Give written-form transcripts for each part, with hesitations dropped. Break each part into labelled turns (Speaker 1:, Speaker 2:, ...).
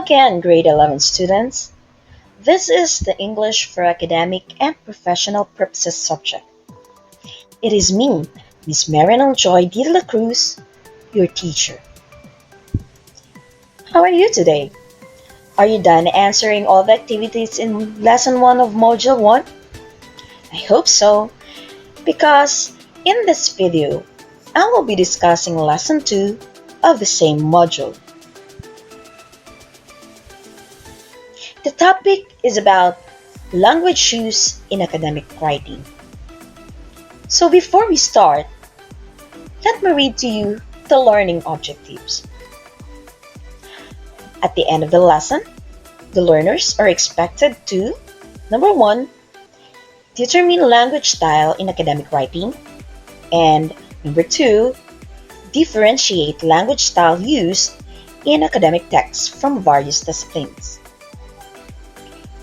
Speaker 1: again, grade 11 students. This is the English for Academic and Professional Purposes subject. It is me, Miss Marinel Joy de la Cruz, your teacher. How are you today? Are you done answering all the activities in Lesson 1 of Module 1? I hope so, because in this video, I will be discussing Lesson 2 of the same module. The topic is about language use in academic writing. So before we start, let me read to you the learning objectives. At the end of the lesson, the learners are expected to, number 1, determine language style in academic writing, and number 2, differentiate language style used in academic texts from various disciplines.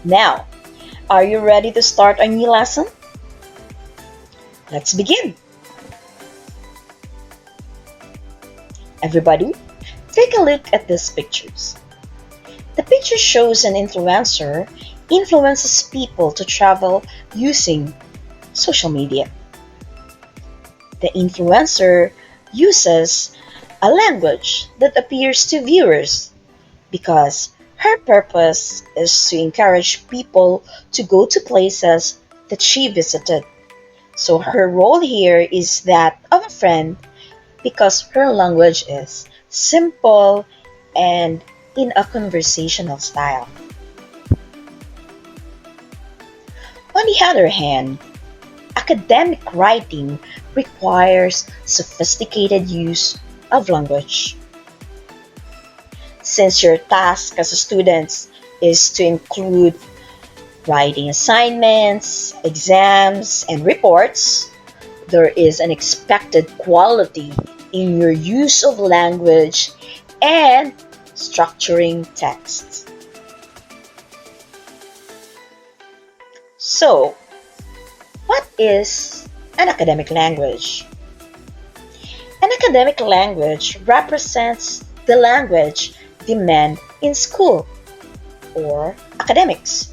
Speaker 1: Now, are you ready to start our new lesson? Let's begin. Everybody, take a look at these pictures. The picture shows an influencer influences people to travel using social media. The influencer uses a language that appeals to viewers because her purpose is to encourage people to go to places that she visited. So her role here is that of a friend because her language is simple and in a conversational style. On the other hand, academic writing requires sophisticated use of language. Since your task as a student is to include writing assignments, exams, and reports, there is an expected quality in your use of language and structuring texts. So, what is an academic language? An academic language represents the language demand in school or academics.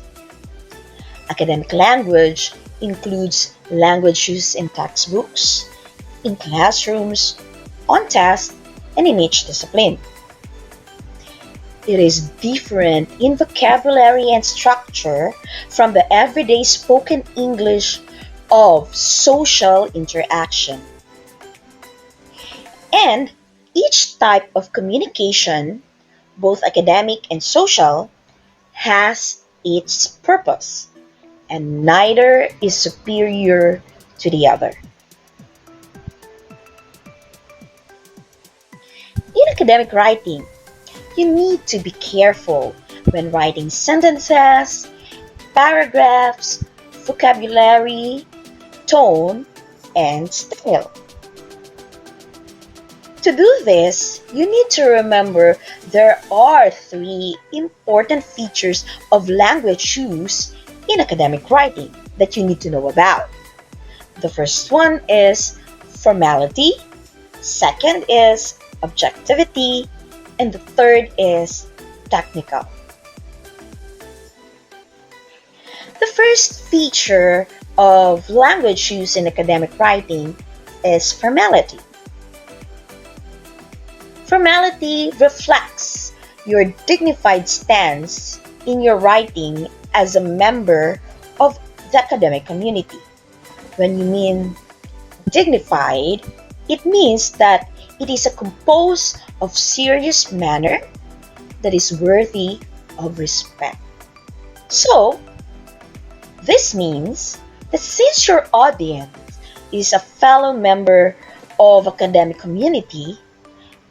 Speaker 1: Academic language includes language used in textbooks, in classrooms, on tests, and in each discipline. It is different in vocabulary and structure from the everyday spoken English of social interaction. And each type of communication, both academic and social, has its purpose, and neither is superior to the other. In academic writing, you need to be careful when writing sentences, paragraphs, vocabulary, tone, and style. To do this, you need to remember there are 3 important features of language use in academic writing that you need to know about. The first one is formality, second is objectivity, and the third is technical. The first feature of language use in academic writing is formality. Formality reflects your dignified stance in your writing as a member of the academic community. When you mean dignified, it means that it is a composed of serious manner that is worthy of respect. So, this means that since your audience is a fellow member of academic community,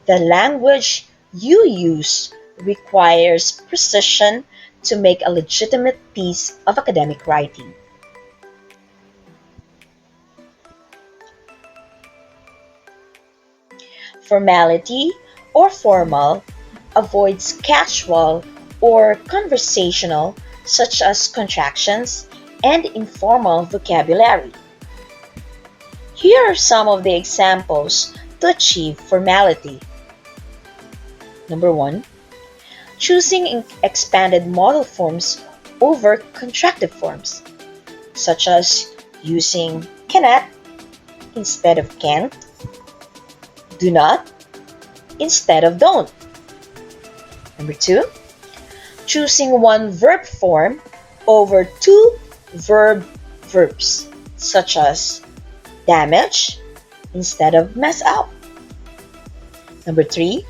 Speaker 1: the language you use requires precision to make a legitimate piece of academic writing. Formality or formal avoids casual or conversational, such as contractions and informal vocabulary. Here are some of the examples to achieve formality. Number 1, choosing expanded modal forms over contractive forms, such as using cannot instead of can't, do not instead of don't. Number 2, choosing one verb form over two verbs, such as damage instead of mess up. Number 3,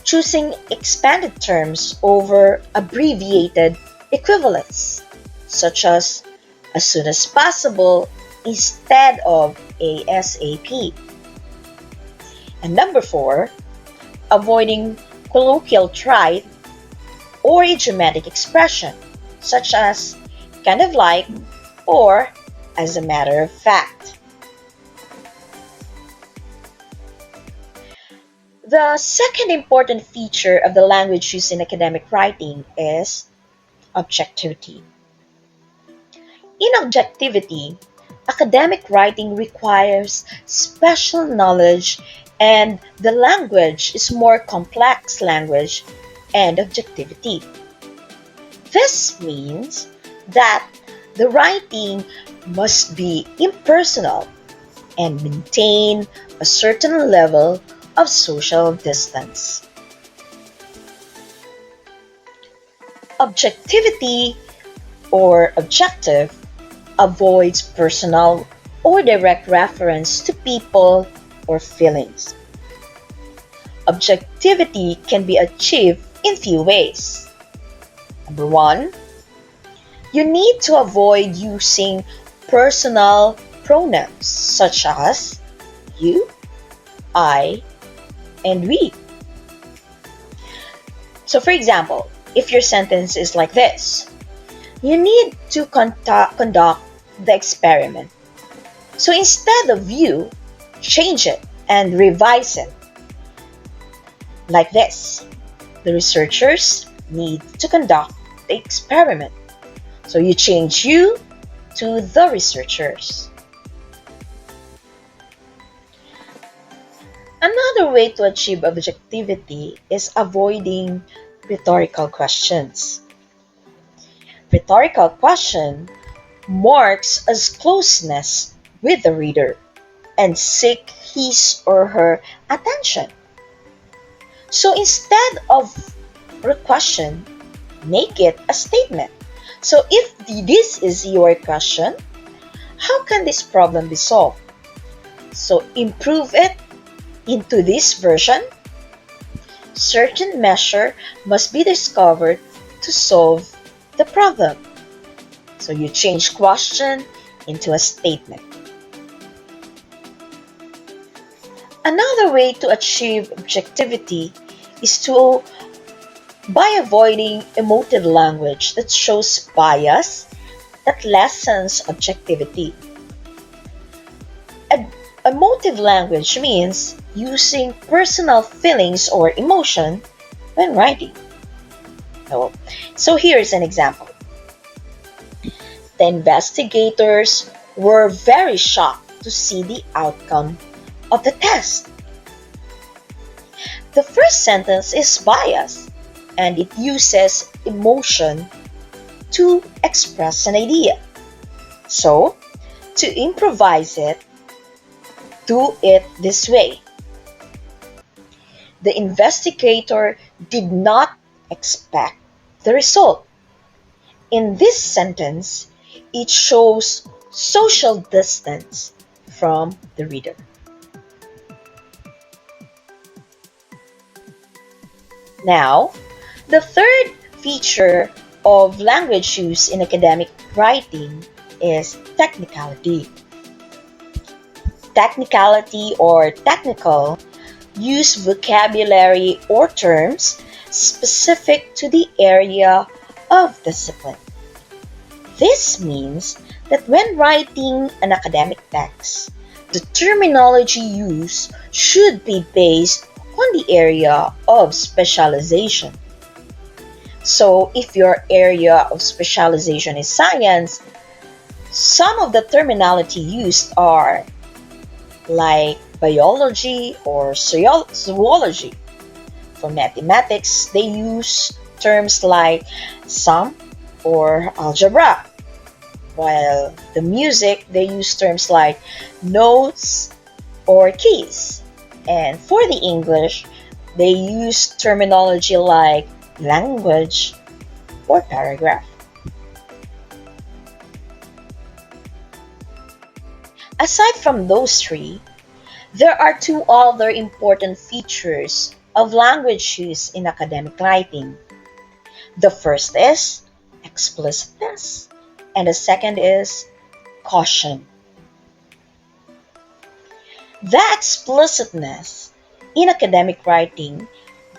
Speaker 1: choosing expanded terms over abbreviated equivalents, such as soon as possible instead of ASAP. And number 4, avoiding colloquial trite or idiomatic expression, such as kind of like or as a matter of fact. The second important feature of the language used in academic writing is objectivity. In objectivity, academic writing requires special knowledge, and the language is more complex language and objectivity. This means that the writing must be impersonal and maintain a certain level of social distance. Objectivity or objective avoids personal or direct reference to people or feelings. Objectivity can be achieved in few ways. Number 1, you need to avoid using personal pronouns such as you, I, and we. So for example, if your sentence is like this, you need to conduct the experiment. So instead of you, change it and revise it. Like this, the researchers need to conduct the experiment. So you change you to the researchers. Another way to achieve objectivity is avoiding rhetorical questions. Rhetorical question marks as closeness with the reader and seek his or her attention. So instead of a question, make it a statement. So if this is your question, how can this problem be solved? So improve it into this version. Certain measure must be discovered to solve the problem. So you change question into a statement. Another way to achieve objectivity is by avoiding emotive language that shows bias that lessens objectivity. Emotive language means using personal feelings or emotion when writing. So here's an example. The investigators were very shocked to see the outcome of the test. The first sentence is biased, and it uses emotion to express an idea. So, to improvise it, do it this way. The investigator did not expect the result. In this sentence, it shows social distance from the reader. Now, the third feature of language use in academic writing is technicality. Technicality or technical use vocabulary or terms specific to the area of discipline. This means that when writing an academic text, the terminology used should be based on the area of specialization. So if your area of specialization is science, some of the terminology used are like biology or zoology. For mathematics, they use terms like sum or algebra, while the music they use terms like notes or keys. And for the English, they use terminology like language or paragraph. Aside from those three, there are two other important features of language use in academic writing. The first is explicitness, and the second is caution. The explicitness in academic writing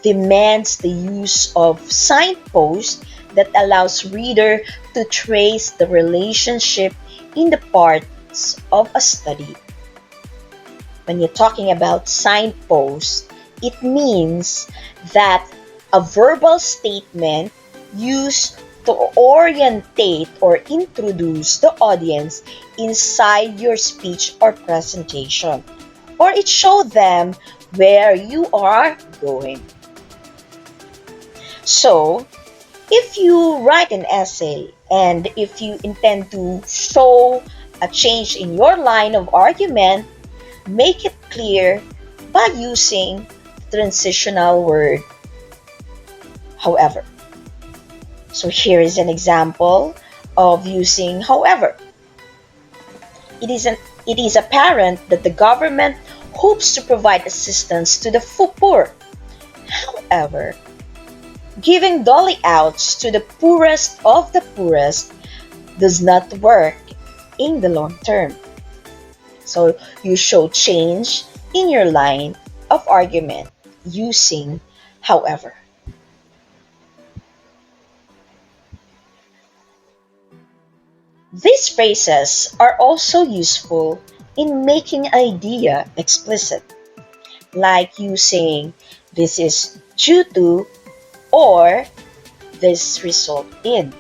Speaker 1: demands the use of signposts that allows reader to trace the relationship in the parts of a study. When you're talking about signposts, it means that a verbal statement used to orientate or introduce the audience inside your speech or presentation, or it shows them where you are going. So, if you write an essay and if you intend to show a change in your line of argument, make it clear by using the transitional word however. So here is an example of using however. It is apparent that the government hopes to provide assistance to the poor. However, giving dolly outs to the poorest of the poorest does not work in the long term. So you show change in your line of argument using however. These phrases are also useful in making idea explicit, like using this is due to or this result in.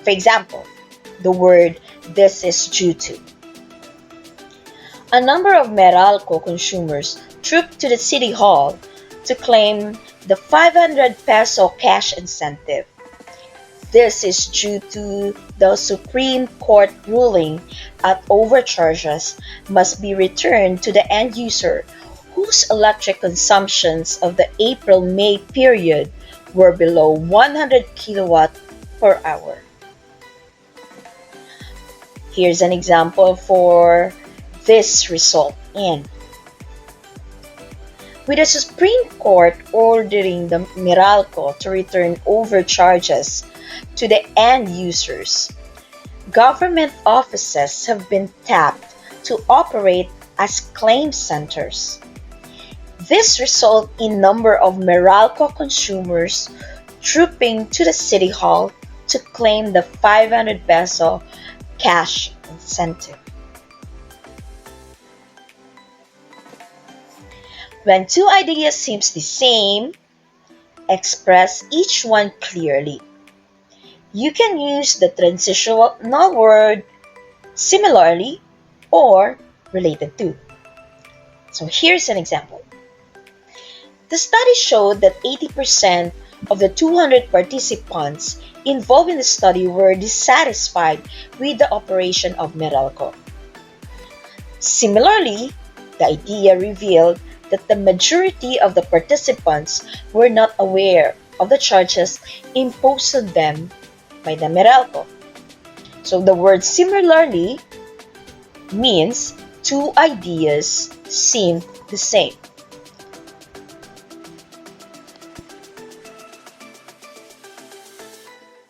Speaker 1: For example, the word this is due to. A number of Meralco consumers trooped to the city hall to claim the 500 peso cash incentive. This is due to the Supreme Court ruling that overcharges must be returned to the end user whose electric consumptions of the April-May period were below 100 kilowatt per hour. Here's an example for this result in. With the Supreme Court ordering the Meralco to return overcharges to the end users, government offices have been tapped to operate as claim centers. This results in number of Meralco consumers trooping to the city hall to claim the 500 peso cash incentive. When two ideas seem the same, express each one clearly. You can use the transitional word similarly or related to. So here's an example. The study showed that 80% of the 200 participants involved in the study were dissatisfied with the operation of Meralco. Similarly, the idea revealed that the majority of the participants were not aware of the charges imposed on them by the Meralco. So the word similarly means two ideas seem the same.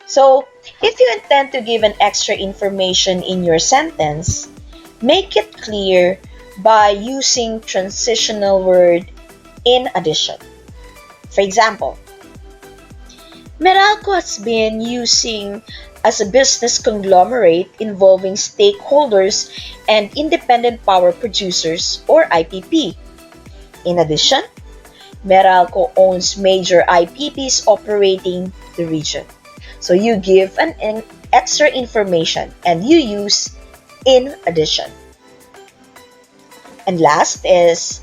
Speaker 1: So, if you intend to give an extra information in your sentence, make it clear by using transitional word in addition. For example, Meralco has been using as a business conglomerate involving stakeholders and independent power producers or IPP. In addition, Meralco owns major IPPs operating the region. So you give an extra information and you use in addition. And last is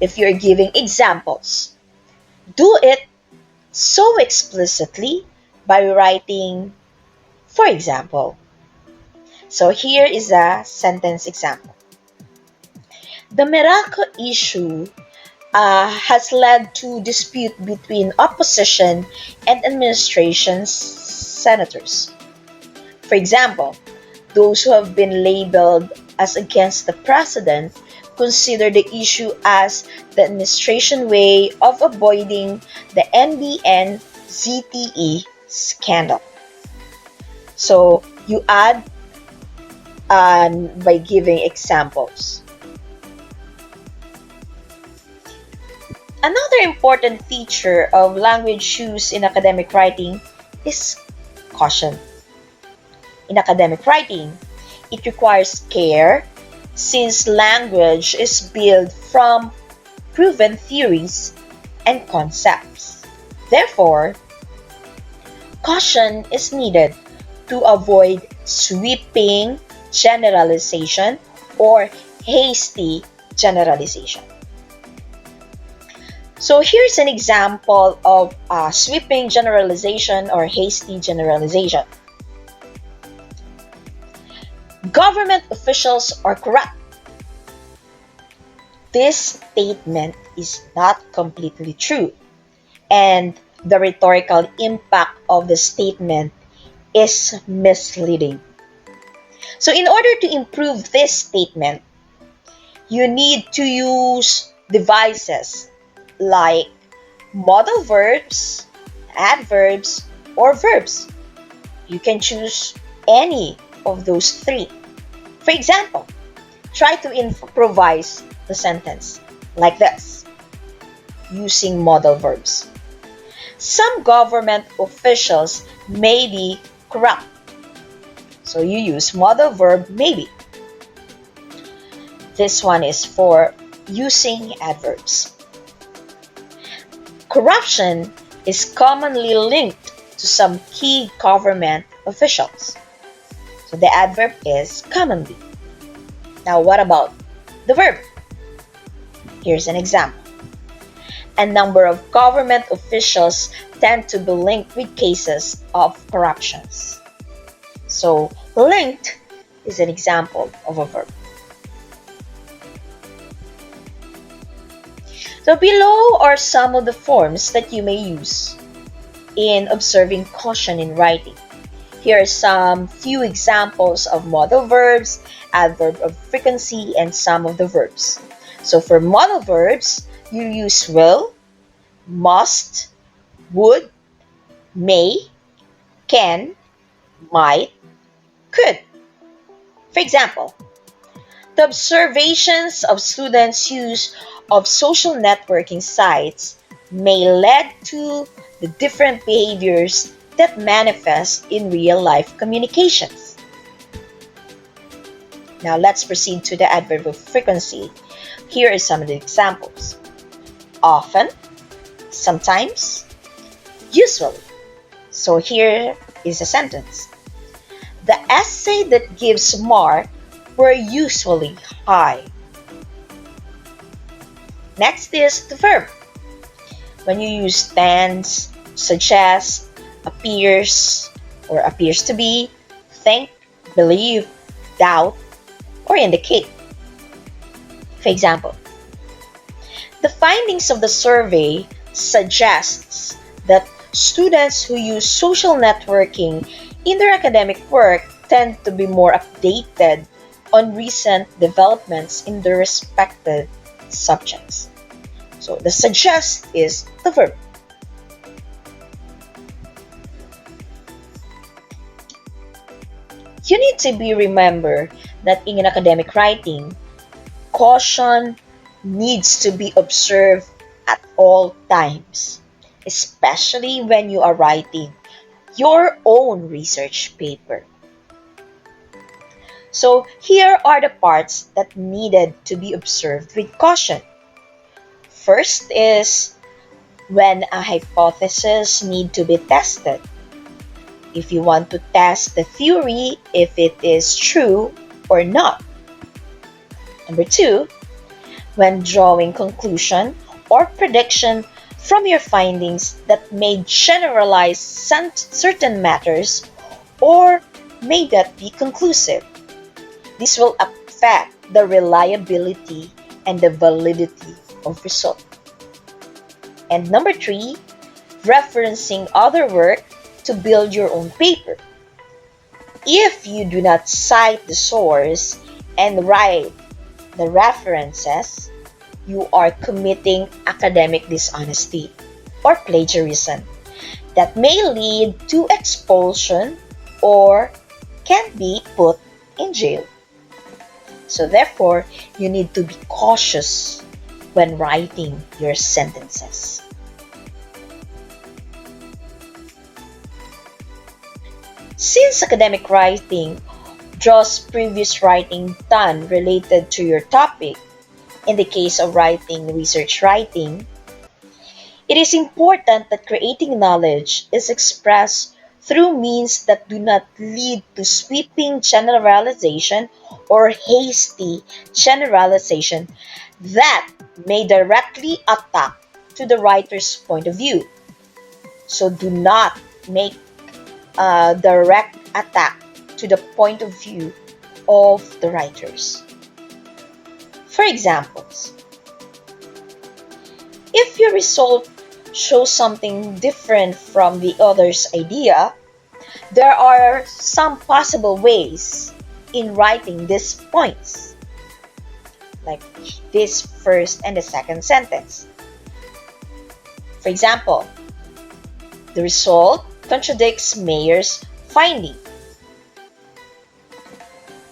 Speaker 1: if you're giving examples, do it so explicitly by writing, for example. So here is a sentence example. The Meraki issue has led to dispute between opposition and administration senators. For example, those who have been labeled as against the president consider the issue as the administration way of avoiding the NBN ZTE scandal. So you add by giving examples. Another important feature of language use in academic writing is caution. In academic writing, it requires care since language is built from proven theories and concepts. Therefore, caution is needed to avoid sweeping generalization or hasty generalization. So here's an example of sweeping generalization or hasty generalization. Government officials are corrupt. This statement is not completely true, and the rhetorical impact of the statement is misleading. So in order to improve this statement, you need to use devices like modal verbs, adverbs, or verbs. You can choose any of those three. For example, try to improvise the sentence like this, using modal verbs. Some government officials may be corrupt. So you use modal verb maybe. This one is for using adverbs. Corruption is commonly linked to some key government officials. So the adverb is commonly. Now what about the verb? Here's an example. A number of government officials tend to be linked with cases of corruptions. So linked is an example of a verb. So below are some of the forms that you may use in observing caution in writing. Here are some few examples of modal verbs, adverb of frequency, and some of the verbs. So for modal verbs, you use will, must, would, may, can, might, could. For example, the observations of students' use of social networking sites may lead to the different behaviors that manifest in real-life communications. Now let's proceed to the adverb of frequency. Here are some of the examples. Often, sometimes, usually. So here is a sentence. The essay that gives mark were usually high. Next is the verb. When you use tends, suggest, appears, or appears to be, think, believe, doubt, or indicate. For example, the findings of the survey suggests that students who use social networking in their academic work tend to be more updated on recent developments in their respective subjects. So the suggest is the verb. You need to remember that in academic writing, caution needs to be observed at all times, especially when you are writing your own research paper. So here are the parts that needed to be observed with caution. First is when a hypothesis needs to be tested. If you want to test the theory if it is true or not. Number two, when drawing conclusion or prediction from your findings that may generalize certain matters or may not be conclusive. This will affect the reliability and the validity of result. And number 3, referencing other work to build your own paper. If you do not cite the source and write the references, you are committing academic dishonesty or plagiarism that may lead to expulsion or can be put in jail. So therefore, you need to be cautious when writing your sentences. Since academic writing draws previous writing done related to your topic, in the case of writing research writing, it is important that creating knowledge is expressed through means that do not lead to sweeping generalization or hasty generalization that may directly attack to the writer's point of view. So do not make a direct attack to the point of view of the writers. For examples, if your result shows something different from the other's idea, there are some possible ways in writing these points, like this first and the second sentence. For example, the result contradicts Mayer's finding,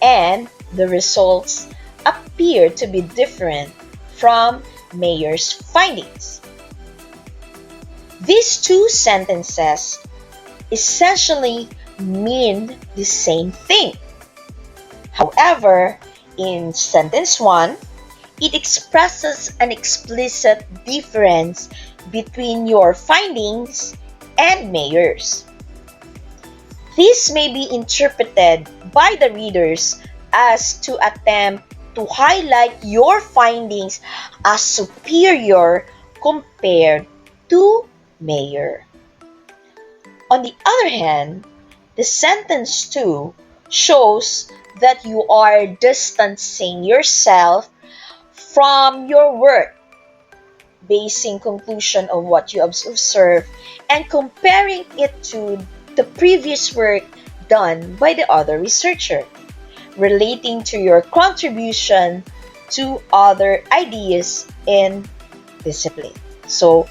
Speaker 1: and the results appear to be different from Mayer's findings. These two sentences essentially mean the same thing. However, in sentence 1, it expresses an explicit difference between your findings and Mayer's. This may be interpreted by the readers as to attempt to highlight your findings as superior compared to Mayer. On the other hand, the sentence 2 shows that you are distancing yourself from your work, basing conclusion of what you observe and comparing it to the previous work done by the other researcher, relating to your contribution to other ideas in discipline. So,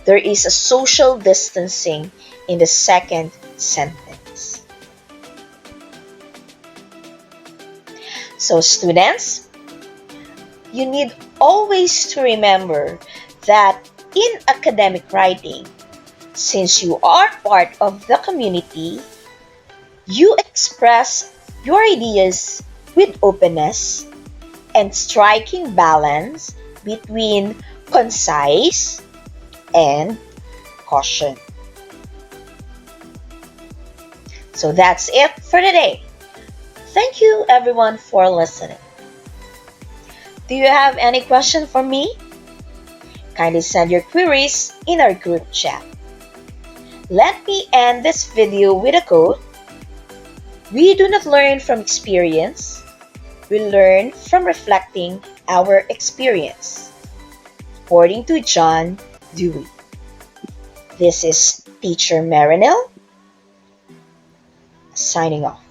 Speaker 1: there is a social distancing in the second sentence. So, students, you need always to remember that in academic writing, since you are part of the community, you express your ideas with openness and striking balance between concise and caution. So that's it for today. Thank you everyone for listening. Do you have any question for me? Kindly send your queries in our group chat. Let me end this video with a quote. We do not learn from experience. We learn from reflecting our experience. According to John Dewey. This is Teacher Marinel signing off.